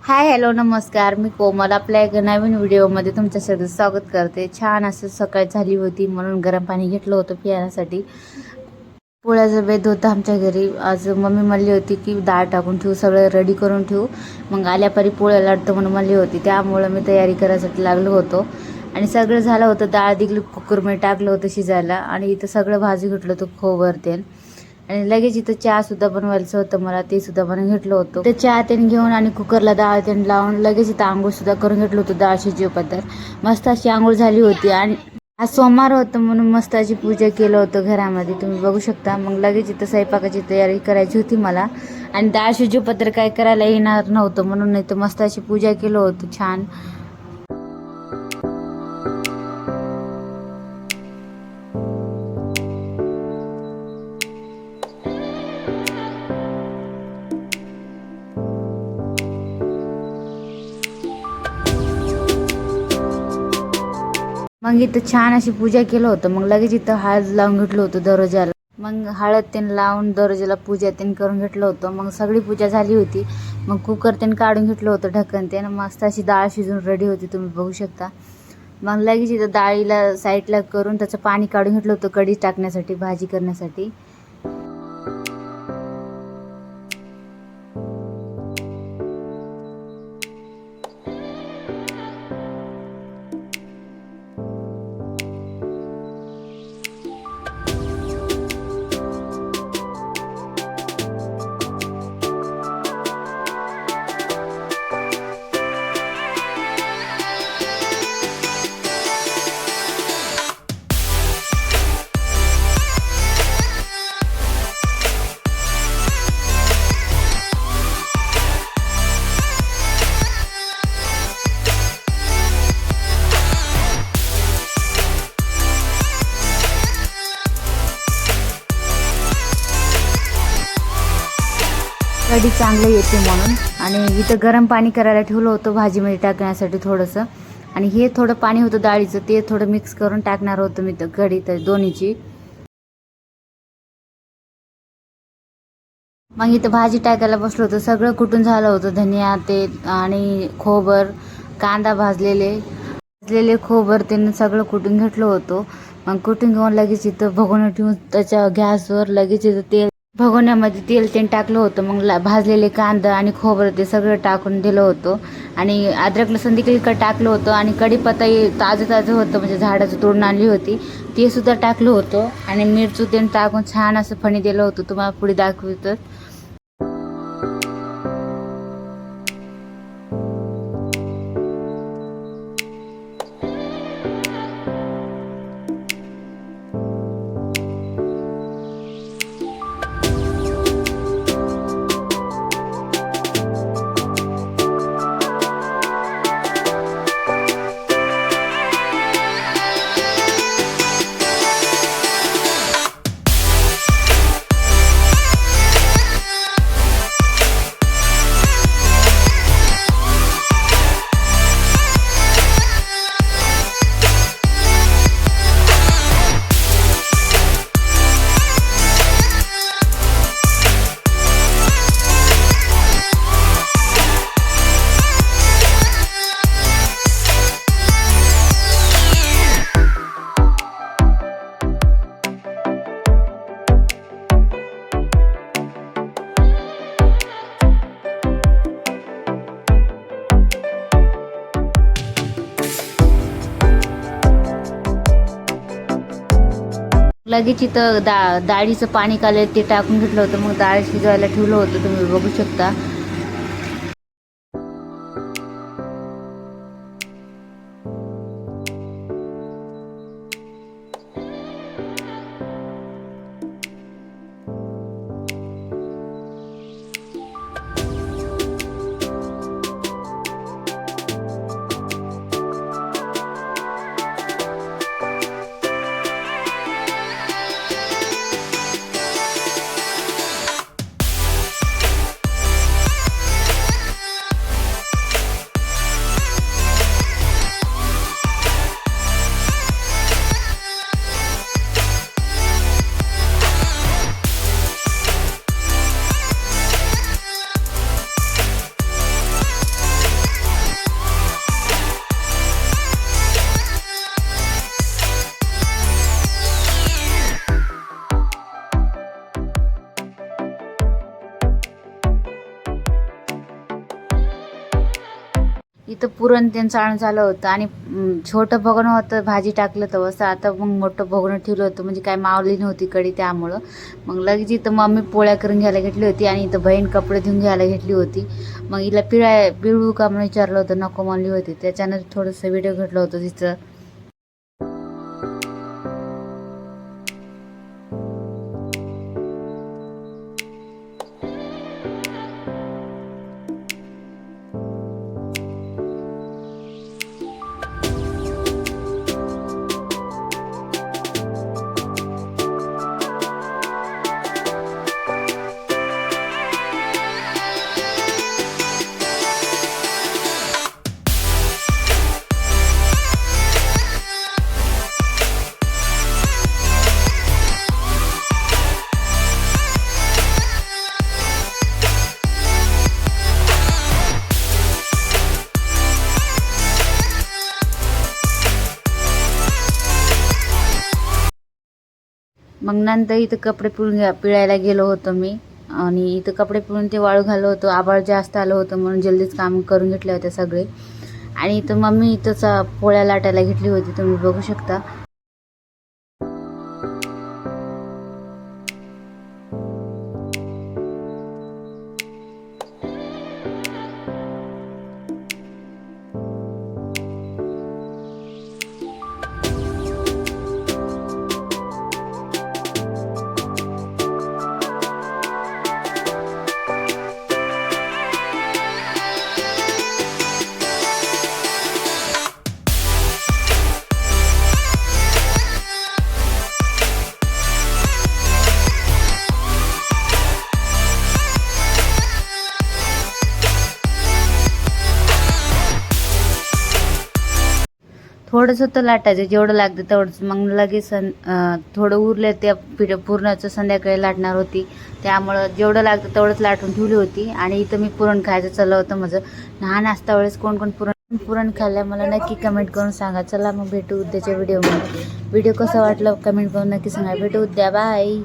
Hi hello नमस्कार, मी कोमल आपल्या एका नवीन व्हिडिओमध्ये तुमचं सगळं स्वागत करते. छान असं सकाळ झाली होती म्हणून गरम पाणी घेतलं होतं पिण्यासाठी. पोळ्याचं बेत होतं आमच्या घरी. आज मम्मी म्हणली होती की डाळ टाकून ठेवू, सगळं रेडी करून ठेवू, मग आल्यापरी पोळ्या लाटतो म्हणून म्हणली होती. त्यामुळं मी तयारी करायसाठी लागलो होतो आणि सगळं झालं होतं. डाळ दिगली कुकरमध्ये टाकलं होतं शिजायला आणि इथं सगळं भाजी घेतलं होतं खोबर तेल आणि लगेच इथं चहा सुद्धा बनवायचं होतं मला, ते सुद्धा बनवून घेतलं होतं. ते चहा तेन घेऊन आणि कुकरला डाळ तेन लावून लगेच इथं आंघोळ सुद्धा करून घेतलं होतं. डाळ शिजेपर्यंत मस्त अशी आंघोळ झाली होती आणि आज सोमवार होतं म्हणून मस्त अशी पूजा केलं होतं घरामध्ये, तुम्ही बघू शकता. मग लगेच इथं स्वयंपाकाची तयारी करायची होती मला आणि डाळ शिजेपर्यंत काय करायला येणार नव्हतं म्हणून इथं मस्त अशी पूजा केलं होतं छान. मग इथं छान अशी पूजा केलं होतं. मग लगेच इथं हळद लावून घेतलं होतं दरवाजाला. मग हळद तेन लावून दरवाजाला पूजा तेन करून घेतलं होतं. मग सगळी पूजा झाली होती. मग कुकर तेन काढून घेतलं होतं ढक्कन तेन. मस्त अशी डाळ शिजून रेडी होती, तुम्ही बघू शकता. मग लगेच इथं डाळीला साईडला करून त्याचं पाणी काढून घेतलं होतं कढी टाकण्यासाठी, भाजी करण्यासाठी. कढी चांगलं येते म्हणून. आणि इथं गरम पाणी करायला ठेवलं होतं भाजीमध्ये टाकण्यासाठी थोडंसं. आणि हे थोडं पाणी होतं डाळीचं, ते थोडं मिक्स करून टाकणार होतं मी तर कढी तर दोन्हीची. मग इथं भाजी टाकायला बसलो होतं. सगळं कुटून झालं होतं, धनिया ते आणि खोबर, कांदा भाजलेले खोबर ते सगळं कुटून घेतलं होतं. मग कुटून घेऊन लगेच इथं भगोणं ठेवून त्याच्या गॅसवर लगेच इथं भगोन्यामध्ये तेल तेल टाकलं होतं. मग भाजलेले कांदा आणि खोबरं ते सगळं टाकून दिलं होतं आणि अद्रक लसूण देखील टाकलं होतं आणि कढीपत्ता ताजं होतं, म्हणजे झाडाचं तोडून आणली होती, ते सुद्धा टाकलं होतं आणि मिरची तेल टाकून छान असं फणी दिलं होतं. तुम्हाला पुढे दाखवतं. लगेच इथं डाळीचं पाणी काढलं ते टाकून घेतलं होतं. मग डाळ शिजवायला ठेवलं होतं, तुम्ही बघू शकता. इथं पुरण त्यांचं आणून झालं होतं आणि छोटं भगोणं होतं भाजी टाकलं तर असं. आता मग मोठं भगोणं ठेवलं होतं, म्हणजे काय मावली नव्हती कडी त्यामुळं. मग लगेच इथं मम्मी पोळ्या करून घ्यायला घेतली होती आणि इथं बहीण कपडे धुवून घ्यायला घेतली होती. मग हिला पिळू का म्हणून विचारलं होतं, नको म्हणली होती. त्याच्यानं थोडंसं व्हिडिओ घेतलं होतं तिचं. मग नंतर इथं कपडे पिळायला गेलो होतो मी आणि इथं कपडे पिळून ते वाळू घाललो होतो. आभाळ जास्त आलं होतं म्हणून जल्दीच काम करून घेतले होते सगळे. आणि इथं मम्मी इथंच पोळ्या लाटायला घेतली होती, तुम्ही बघू शकता. थोडंसं तर लाटायचं, जेवढं लागतं तेवढंच. मग लगेच थोडं उरलं, त्या पुरणाचं संध्याकाळी लाटणार होती, त्यामुळं जेवढं लागतं तेवढंच लाटून ठेवली होती. आणि इथं मी पुरण खायचं चाललं होतं माझं. लहान असता वेळेस कोण कोण पुरण खाल्लं मला नक्की कमेंट करून सांगा. चला मग भेटू उद्याच्या व्हिडिओमध्ये. व्हिडिओ कसा वाटलं कमेंट करून नक्की सांगा. भेटू उद्या, बाय.